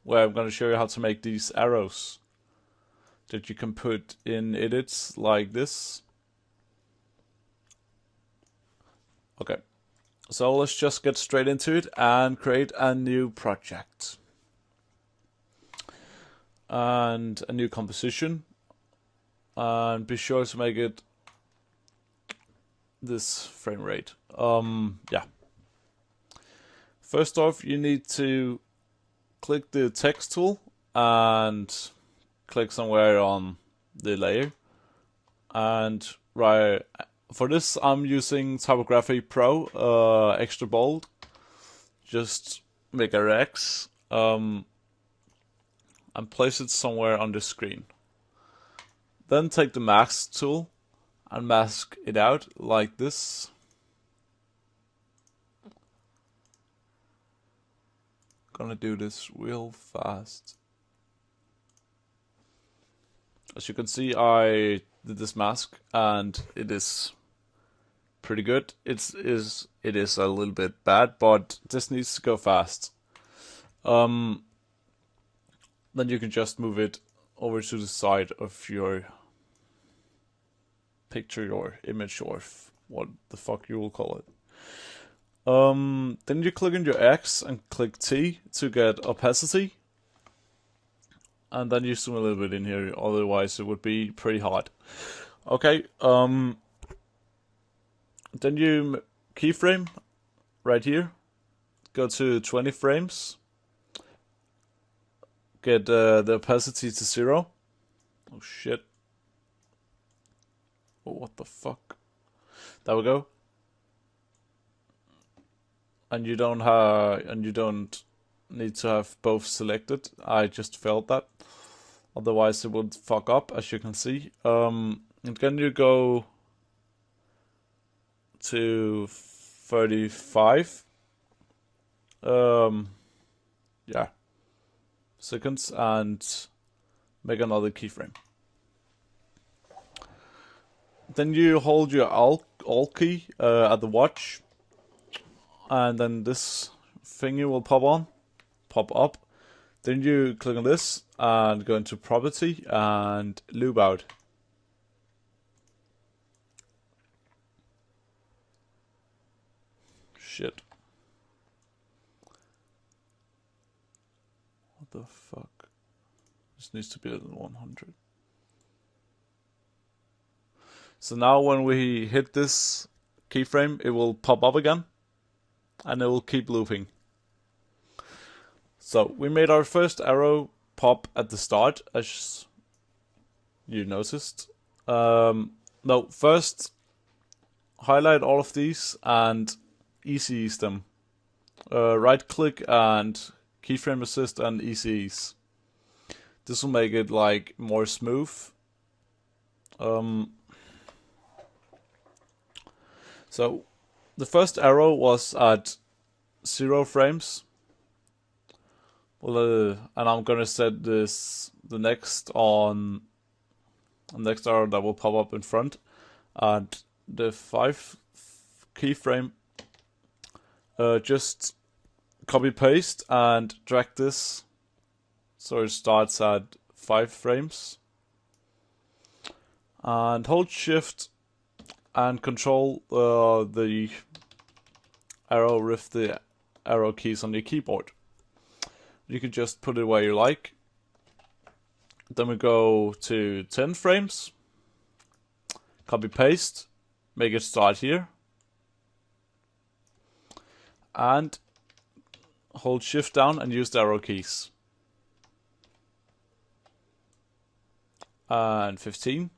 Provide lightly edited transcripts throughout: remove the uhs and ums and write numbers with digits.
where I'm going to show you how to make these arrows that you can put in edits like this. Okay, so let's just get straight into it and create a new project and a new composition, and be sure to make it this frame rate. Yeah. First off, you need to click the text tool and click somewhere on the layer, and right for this I'm using Typography Pro extra bold. Just make a X and place it somewhere on the screen. Then take the mask tool and mask it out like this. Gonna do this real fast. As you can see, I did this mask and it is pretty good. It is a little bit bad, but this needs to go fast. Then you can just move it over to the side of your picture or image or what the fuck you will call it. Then you click on your X and click T to get opacity. And then you zoom a little bit in here, otherwise it would be pretty hard. Okay, then you keyframe right here. Go to 20 frames. Get the opacity to 0. Oh shit. Oh, what the fuck? There we go. And you don't need to have both selected. I just failed that. Otherwise it would fuck up, as you can see. And then you go to 35 yeah, seconds and make another keyframe. Then you hold your Alt key at the watch, and then this thingy will pop up. Then you click on this and go into property and loop out. Shit. What the fuck? This needs to be at 100. So now when we hit this keyframe, it will pop up again and it will keep looping. So we made our first arrow pop at the start, as you noticed. No, first highlight all of these and easy ease them. Right click and keyframe assist and easy ease. This will make it like more smooth. So the first arrow was at 0 frames. Well, and I'm gonna set the next arrow that will pop up in front, and the 5 keyframe. Just copy paste and drag this so it starts at 5 frames, and hold Shift and Control the arrow with the arrow keys on your keyboard. You can just put it where you like. Then we go to 10 frames, copy paste, make it start here, and hold Shift down and use the arrow keys. And 15,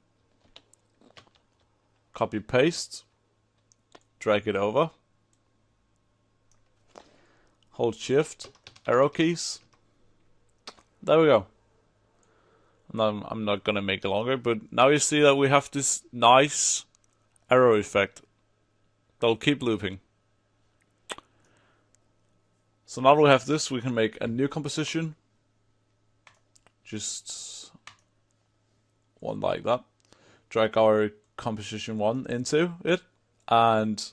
copy paste, drag it over, hold Shift, arrow keys. There we go. And I'm not gonna make it longer, but now you see that we have this nice arrow effect that'll keep looping. So now that we have this, we can make a new composition. Just one like that. Drag our composition 1 into it, and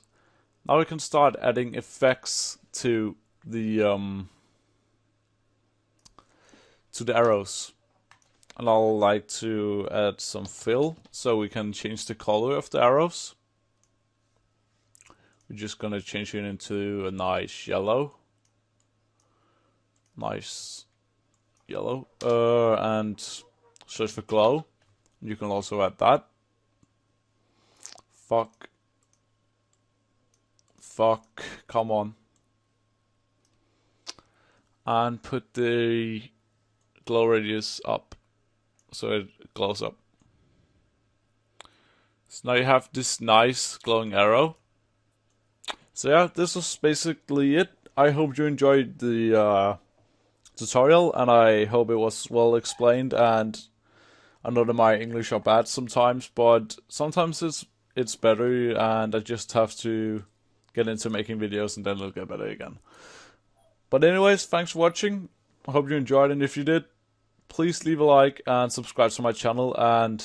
now we can start adding effects to the to the arrows. And I'll like to add some fill so we can change the color of the arrows. We're just gonna change it into a nice yellow. Nice yellow. And search for glow. You can also add that. Fuck, come on. And put the glow radius up, so it glows up. So now you have this nice glowing arrow. So yeah, this was basically it. I hope you enjoyed the tutorial, and I hope it was well explained. And I know that my English are bad sometimes, but sometimes it's better, and I just have to get into making videos and then it'll get better again. But anyways, thanks for watching. I hope you enjoyed, and if you did, please leave a like and subscribe to my channel, and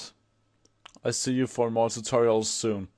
I see you for more tutorials soon.